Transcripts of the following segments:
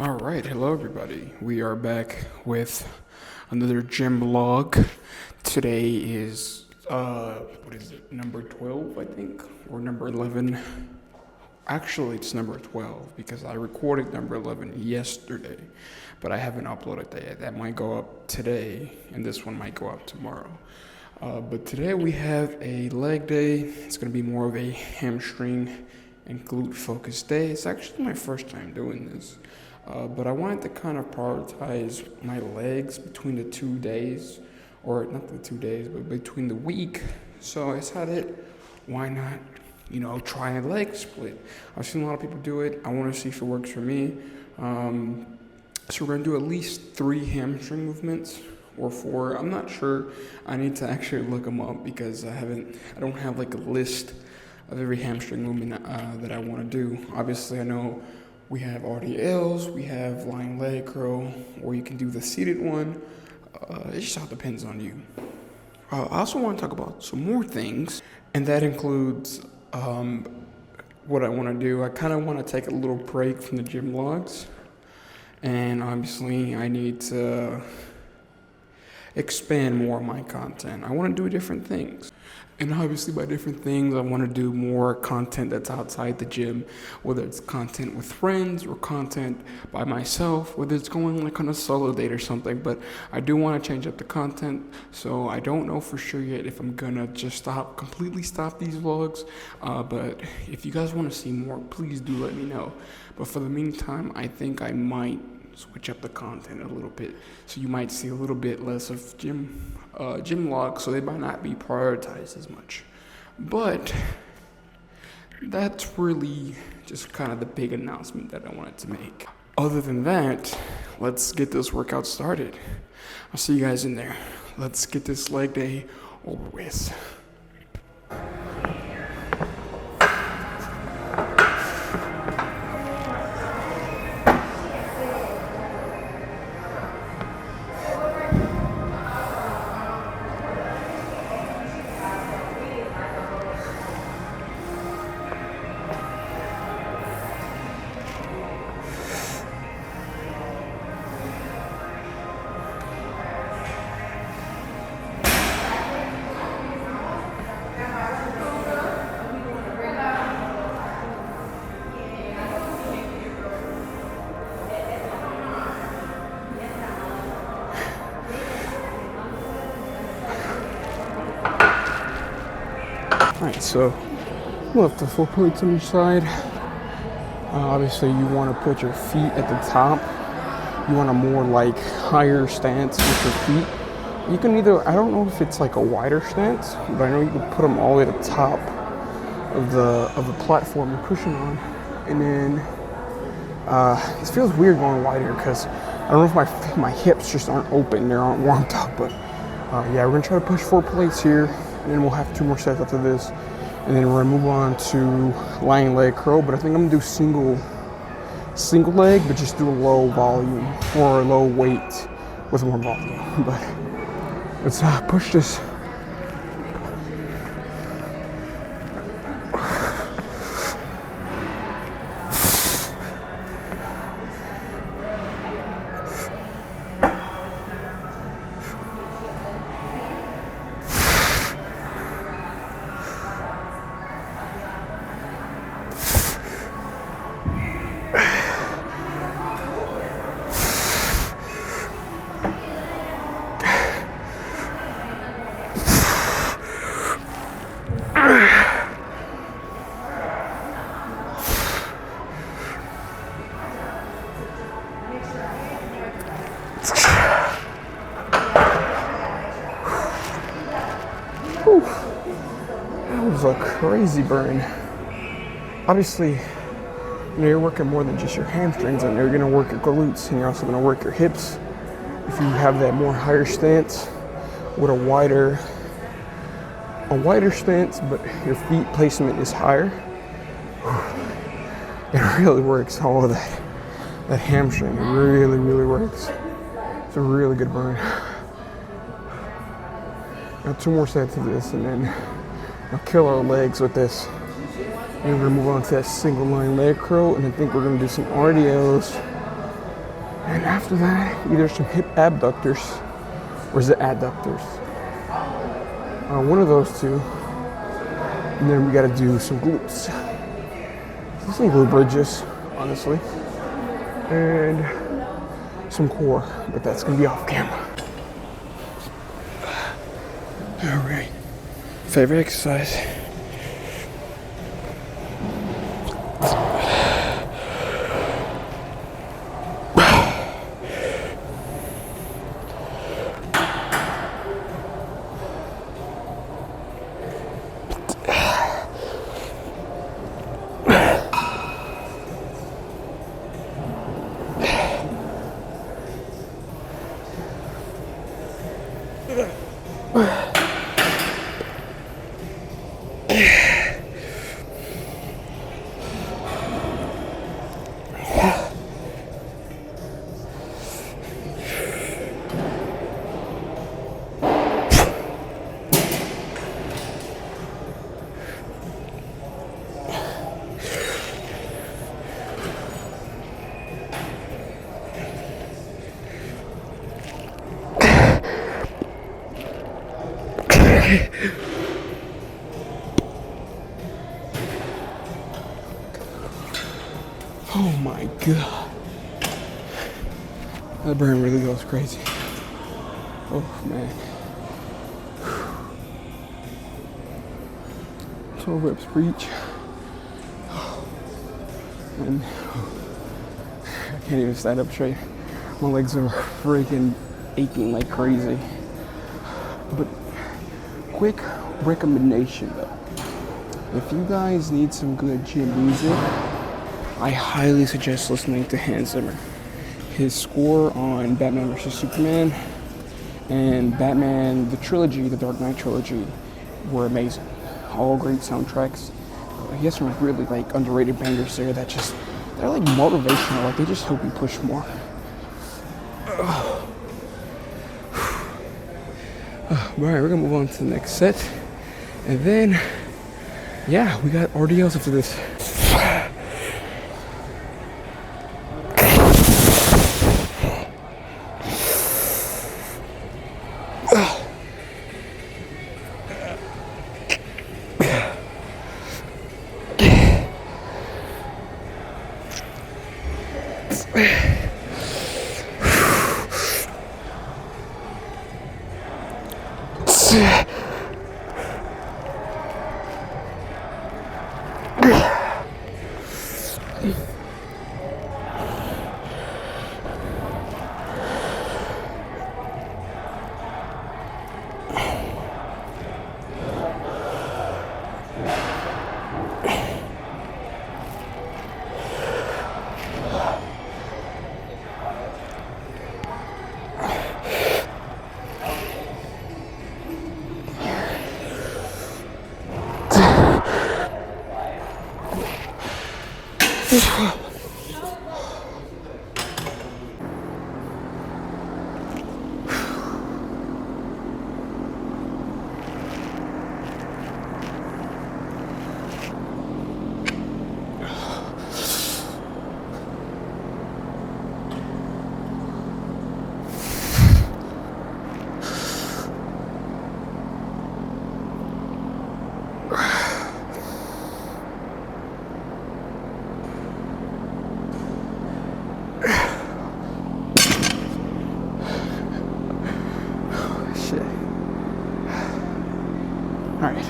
All right, hello everybody. We are back with another gym vlog. Today is what is it? Number 12, I think, or number 11. Actually, it's number 12 because I recorded number 11 yesterday, but I haven't uploaded that yet. That might go up today, and this one might go up tomorrow. But today we have a leg day. It's going to be more of a hamstring and glute focused day. It's actually my first time doing this. But I wanted to kind of prioritize my legs between the 2 days, or not the 2 days, but between the week. So I decided, why not, try a leg split. I've seen a lot of people do it. I want to see if it works for me. So we're going to do at least 3 hamstring movements or 4. I'm not sure. I need to actually look them up because I don't have like a list of every hamstring movement that I want to do. Obviously, I know we have RDLs, we have lying leg curl, or you can do the seated one. It just all depends on you. I also want to talk about some more things, and that includes what I want to do. I kind of want to take a little break from the gym vlogs, and obviously I need to expand more of my content. I want to do different things. And obviously by different things, I want to do more content that's outside the gym, whether it's content with friends or content by myself, whether it's going like on a solo date or something. But I do want to change up the content, so I don't know for sure yet if I'm gonna just completely stop these vlogs. But if you guys want to see more, please do let me know. But for the meantime, I think I might switch up the content a little bit, so you might see a little bit less of gym vlogs, so they might not be prioritized as much. But that's really just kind of the big announcement that I wanted to make. Other than that, let's get this workout started. I'll see you guys in there. Let's get this leg day over with. Alright, so we'll have the 4 plates on each side. Obviously, you want to put your feet at the top. You want a more like higher stance with your feet. You can either, I don't know if it's like a wider stance, but I know you can put them all the way at the top of the platform you're pushing on. And then it feels weird going wider because I don't know if my hips just aren't open, they aren't warmed up. But yeah, we're gonna try to push 4 plates here. And then we'll have 2 more sets after this. And then we're gonna move on to lying leg curl. But I think I'm gonna do single leg, but just do a low volume or a low weight with more volume. But let's push this. That was a crazy burn. Obviously, you're working more than just your hamstrings, and you're gonna work your glutes, and you're also gonna work your hips. If you have that more higher stance with a wider stance, but your feet placement is higher, it really works. All of that hamstring, it really works. It's a really good burn. Now 2 more sets of this, and then I'll kill our legs with this. And we're gonna move on to that single line leg curl, and I think we're gonna do some RDLs And after that, either some hip abductors or is it adductors? One of those two. And then we gotta do some glutes. Some glute bridges, honestly. And some core, but that's gonna be off camera. All right. Favorite exercise. Oh my god. That burn really goes crazy. Oh man. 12 reps per each. And I can't even stand up straight. My legs are freaking aching like crazy. But quick recommendation though. If you guys need some good gym music, I highly suggest listening to Hans Zimmer. His score on Batman vs. Superman and Batman, the trilogy, the Dark Knight trilogy, were amazing. All great soundtracks. He has some really like underrated bangers there that just, they're like motivational, like they just help you push more. Alright, we're gonna move on to the next set. And then, yeah, we got RDLs after this. Alright.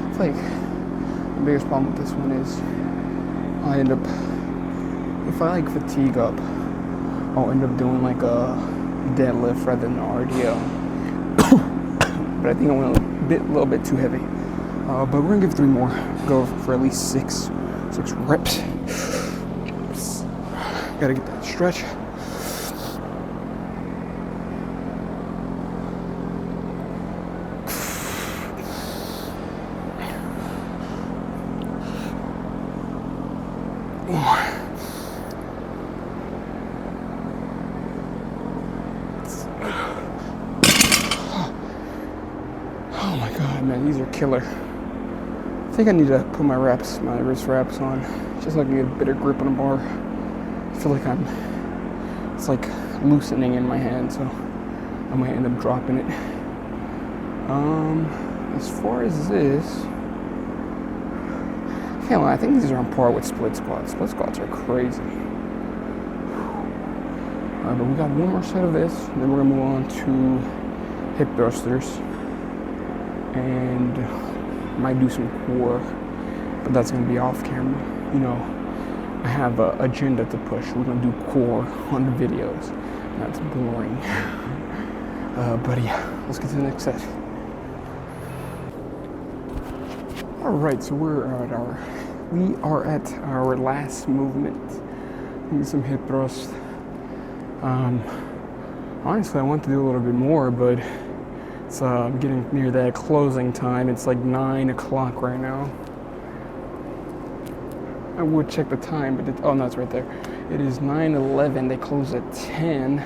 It's like the biggest problem with this one is I end up, if I like fatigue up, I'll end up doing like a deadlift rather than an RDL. But I think I went a little bit too heavy. But we're gonna give 3 more. Go for at least 6 reps. Gotta get that stretch. Oh my god, man, these are killer. I think I need to put my wrist wraps on, just so I can get a better grip on the bar. I feel like I'm it's like loosening in my hand, so I might end up dropping it. As far as this, I can't lie, I think these are on par with split squats. Split squats are crazy. Alright, but we got one more set of this, and then we're gonna move on to hip thrusters, and might do some core, but that's gonna be off camera. You know, I have an agenda to push. We're gonna do core on the videos. That's boring. But yeah, let's get to the next set. All right, so we are at our last movement. Need some hip thrust. Honestly, I want to do a little bit more, but it's getting near that closing time. It's like 9 o'clock right now. I would check the time, but oh no, it's right there. It is 9:11. They close at 10.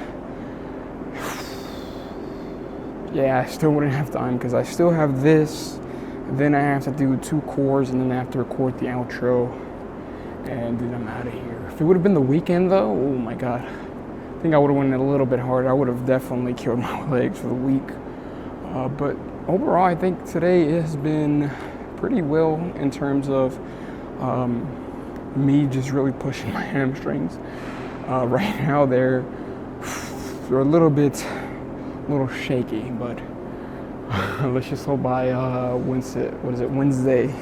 Yeah, I still wouldn't have time because I still have this. Then I have to do 2 cores, and then I have to record the outro, and then I'm out of here. If it would have been the weekend, though, oh my god, I think I would have went a little bit harder. I would have definitely killed my legs for the week. But overall, I think today has been pretty well in terms of me just really pushing my hamstrings. Right now, they're a little shaky, but let's just hope by Wednesday.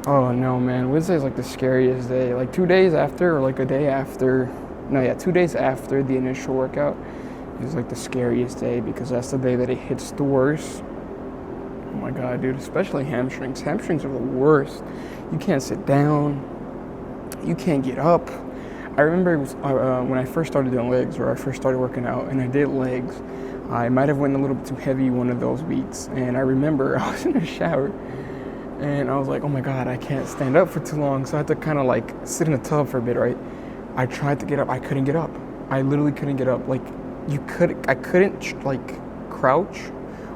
Oh no, man, Wednesday is like the scariest day. Like 2 days after, or like a day after. No, yeah, 2 days after the initial workout is like the scariest day because that's the day that it hits the worst. Oh my god, dude, especially hamstrings. Hamstrings are the worst. You can't sit down. You can't get up. I remember it was, when I first started doing legs, or I first started working out, and I did legs. I might have went a little bit too heavy one of those weeks, and I remember I was in the shower, and I was like, oh my god, I can't stand up for too long, so I had to kind of like sit in the tub for a bit, right? I tried to get up, I couldn't get up. I literally couldn't get up. Like, I couldn't like crouch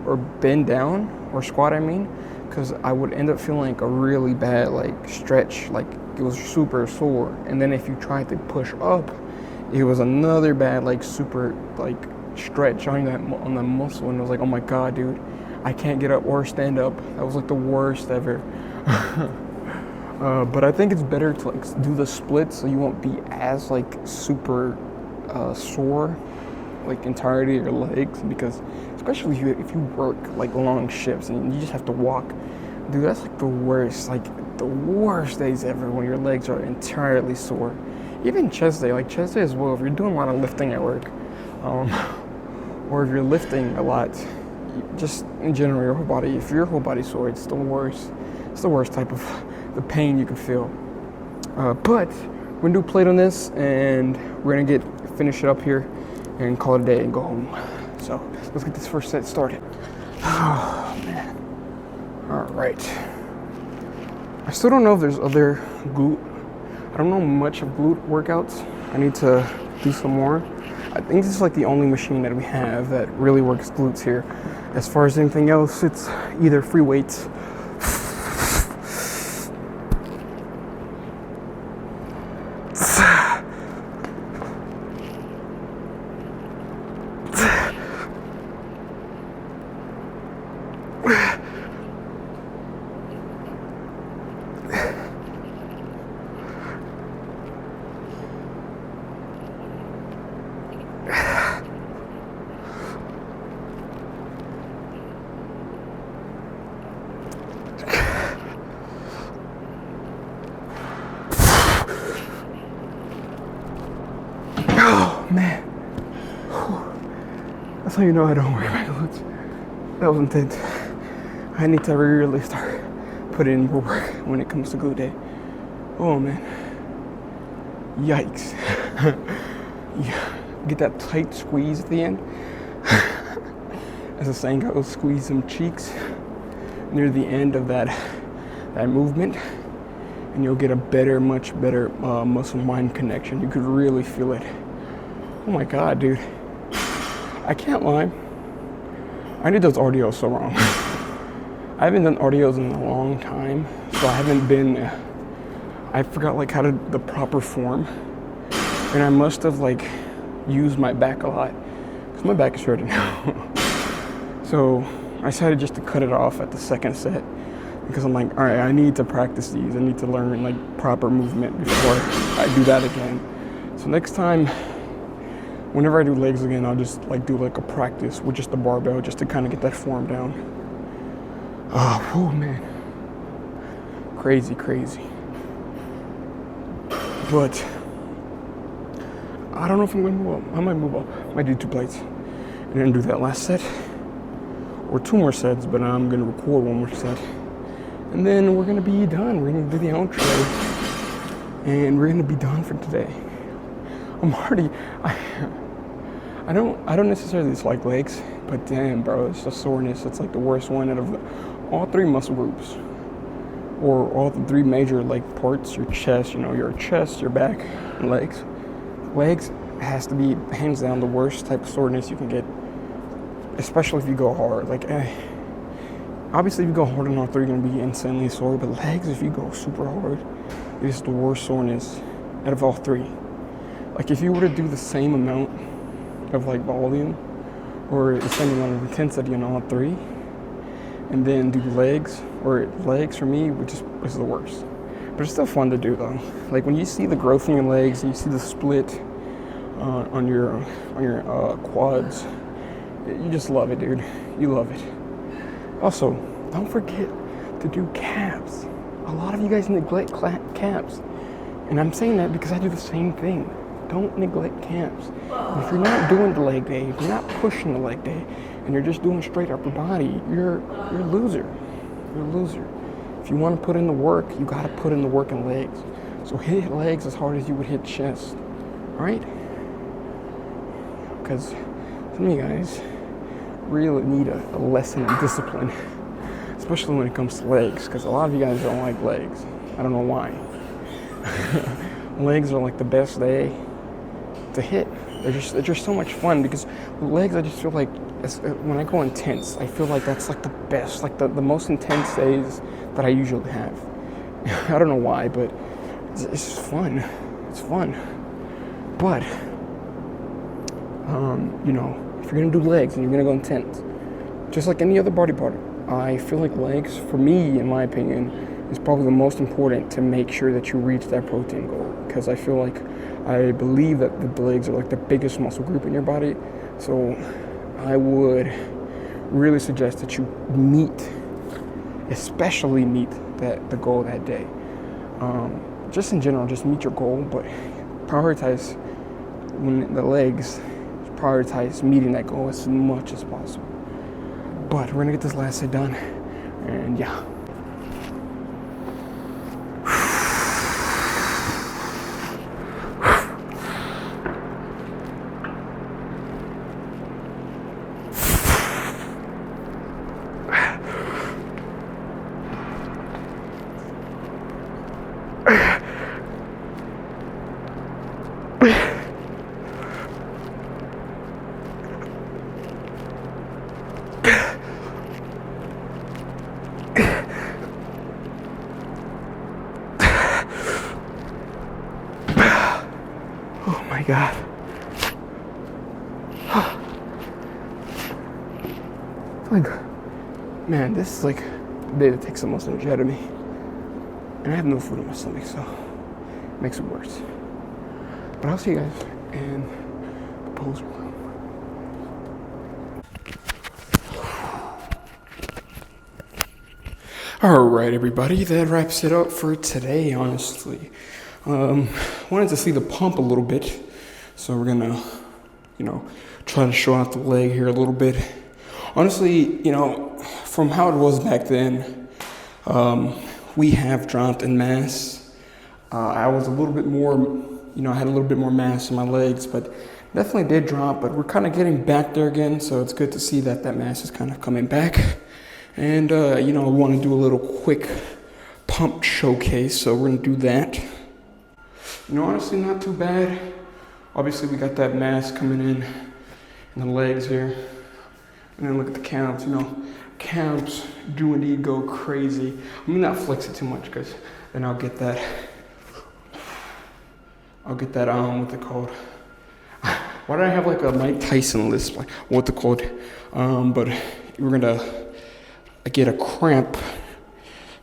or bend down or squat, I mean, because I would end up feeling like a really bad like stretch, like it was super sore. And then if you tried to push up, it was another bad like super like stretch on the muscle, and I was like, oh my god, dude, I can't get up or stand up. That was like the worst ever. But I think it's better to like do the splits so you won't be as like super sore like entirety of your legs, because especially if you work like long shifts and you just have to walk, dude, that's like the worst days ever when your legs are entirely sore. Even chest day as well, if you're doing a lot of lifting at work, or if you're lifting a lot, just in general, your whole body, if your whole body's sore, it's the worst type of the pain you can feel. But we're gonna do a plate on this, and we're gonna finish it up here and call it a day and go home. So let's get this first set started. Oh man. All right. I still don't know if there's other glute. I don't know much of glute workouts. I need to do some more. I think this is like the only machine that we have that really works glutes here. As far as anything else, it's either free weights. Oh man, that's how you know I don't work my glutes. That was intense. I need to really start putting in more work when it comes to glute day. Oh man, yikes. Yeah. Get that tight squeeze at the end. As the saying goes, squeeze some cheeks near the end of that movement, and you'll get a much better muscle-mind connection. You could really feel it. Oh my god, dude. I can't lie. I did those RDOs so wrong. I haven't done RDOs in a long time, so I forgot like how to the proper form, and I must have like use my back a lot because my back is hurting now. So I decided just to cut it off at the second set because I'm like, all right, I need to practice these. I need to learn like proper movement before I do that again. So next time, whenever I do legs again, I'll just like do like a practice with just the barbell just to kind of get that form down. Oh man, crazy. But I don't know if I'm gonna move up. I might move up. I might do 2 plates and then do that last set or 2 more sets, but I'm gonna record 1 more set. And then we're gonna be done. We're gonna do the outro and we're gonna be done for today. I'm already, I don't necessarily dislike legs, but damn bro, it's the soreness. It's like the worst one out of all 3 muscle groups, or all the 3 major like parts, your chest, your chest, your back, and legs. Legs has to be hands down the worst type of soreness you can get, especially if you go hard. Like, obviously if you go hard on all 3, you're gonna be insanely sore, but legs, if you go super hard, it is the worst soreness out of all 3. Like if you were to do the same amount of like volume or the same amount of intensity on all 3 and then do legs for me, which is the worst. But it's still fun to do though. Like when you see the growth in your legs and you see the split on your quads, you just love it, dude. You love it. Also, don't forget to do calves. A lot of you guys neglect calves. And I'm saying that because I do the same thing. Don't neglect calves. And if you're not doing the leg day, if you're not pushing the leg day, and you're just doing straight upper body, you're a loser. You're a loser. If you want to put in the work, you got to put in the work in legs. So hit legs as hard as you would hit chest. All right? Because some of you guys really need a lesson in discipline, especially when it comes to legs, because a lot of you guys don't like legs. I don't know why. Legs are like the best day to hit. They're just so much fun because with legs, I just feel like when I go intense, I feel like that's like the best, like the most intense days that I usually have. I don't know why, but it's just fun. It's fun. But if you're gonna do legs and you're gonna go intense, just like any other body part, I feel like legs, for me, in my opinion, is probably the most important to make sure that you reach that protein goal. Because I feel like, I believe that the legs are like the biggest muscle group in your body. So I would really suggest that you especially meet the goal that day. Just in general, just meet your goal, but prioritize prioritize meeting that goal as much as possible. But we're gonna get this last set done, and yeah. Oh my God. Like, man, this is like the day that takes the most energy out of me. And I have no food in my stomach, so it makes it worse. But I'll see you guys in the post room. All right, everybody, that wraps it up for today, honestly. Wanted to see the pump a little bit, so we're gonna, try to show out the leg here a little bit. Honestly, from how it was back then, we have dropped in mass. I was a little bit more, I had a little bit more mass in my legs, but definitely did drop, but we're kind of getting back there again, so it's good to see that mass is kind of coming back. And, I want to do a little quick pump showcase, so we're going to do that. Honestly, not too bad. Obviously, we got that mass coming in the legs here. And then look at the calves, calves do indeed go crazy. Let me not flex it too much, because then I'll get that, what's it called? Why did I have like a Mike Tyson list? Like, what's it called? But we're gonna get a cramp.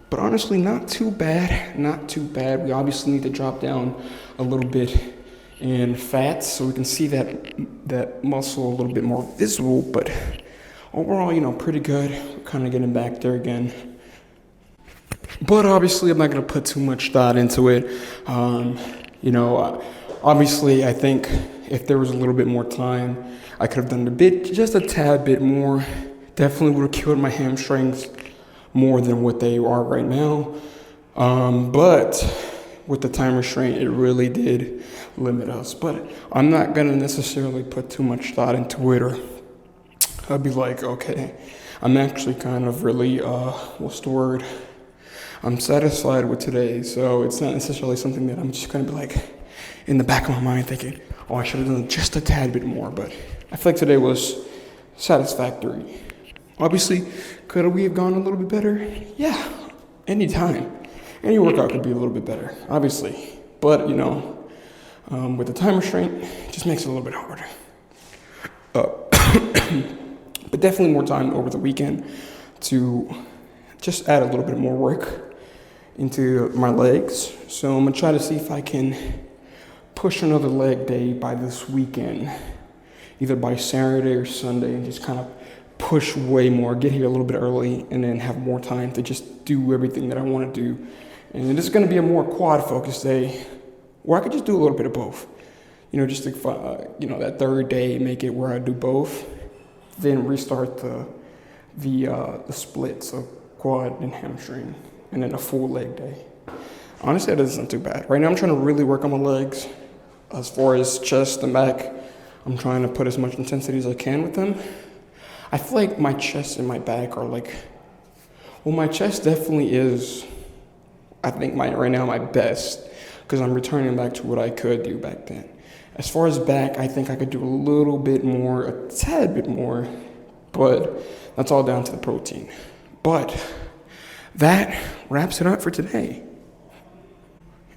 But honestly, not too bad. Not too bad. We obviously need to drop down a little bit in fat so we can see that muscle a little bit more visible. But overall, pretty good. We're kind of getting back there again. But obviously, I'm not going to put too much thought into it. Obviously, I think if there was a little bit more time, I could have done just a tad bit more. Definitely would have killed my hamstrings more than what they are right now. But with the time restraint, it really did limit us. But I'm not going to necessarily put too much thought into it, or I'll be like, okay, I'm actually kind of really, what's the word? I'm satisfied with today, so it's not necessarily something that I'm just going to be like in the back of my mind thinking, oh, I should have done just a tad bit more. But I feel like today was satisfactory. Obviously, could we have gone a little bit better? Yeah, anytime. Any workout could be a little bit better, obviously. But, with the time restraint, it just makes it a little bit harder. But definitely more time over the weekend to just add a little bit more work into my legs. So I'm going to try to see if I can push another leg day by this weekend, either by Saturday or Sunday, and just kind of push way more, get here a little bit early, and then have more time to just do everything that I want to do. And this is going to be a more quad-focused day, where I could just do a little bit of both. Just to, that third day, make it where I do both, then restart the splits of quad and hamstring, and then a full leg day. Honestly, that isn't too bad. Right now, I'm trying to really work on my legs. As far as chest and back, I'm trying to put as much intensity as I can with them. I feel like my chest and my back are my chest definitely is, I think right now my best, because I'm returning back to what I could do back then. As far as back, I think I could do a little bit more, a tad bit more, but that's all down to the protein. But that wraps it up for today.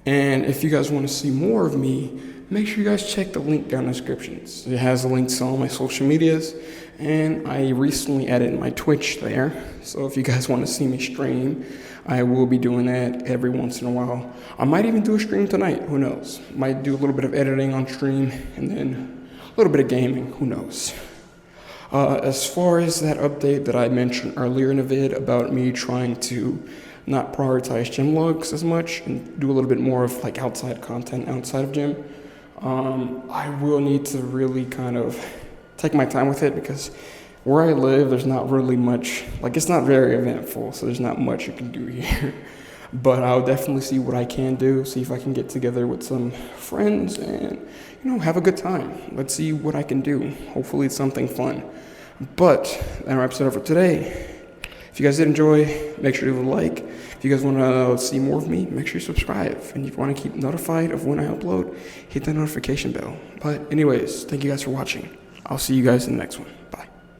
And if you guys want to see more of me, make sure you guys check the link down in the descriptions. It has the links to all my social medias, and I recently added my Twitch there. So if you guys want to see me stream, I will be doing that every once in a while. I might even do a stream tonight, who knows? Might do a little bit of editing on stream, and then a little bit of gaming, who knows? As far as that update that I mentioned earlier in the vid about me trying to not prioritize gym logs as much and do a little bit more of outside content outside of gym, I will need to really kind of take my time with it, because where I live, there's not really much, it's not very eventful, so there's not much you can do here. But I'll definitely see what I can do, see if I can get together with some friends and, have a good time. Let's see what I can do. Hopefully it's something fun. But that wraps it up for today. If you guys did enjoy, make sure to leave a like. If you guys want to see more of me, make sure you subscribe. And if you want to keep notified of when I upload, hit that notification bell. But anyways, thank you guys for watching. I'll see you guys in the next one.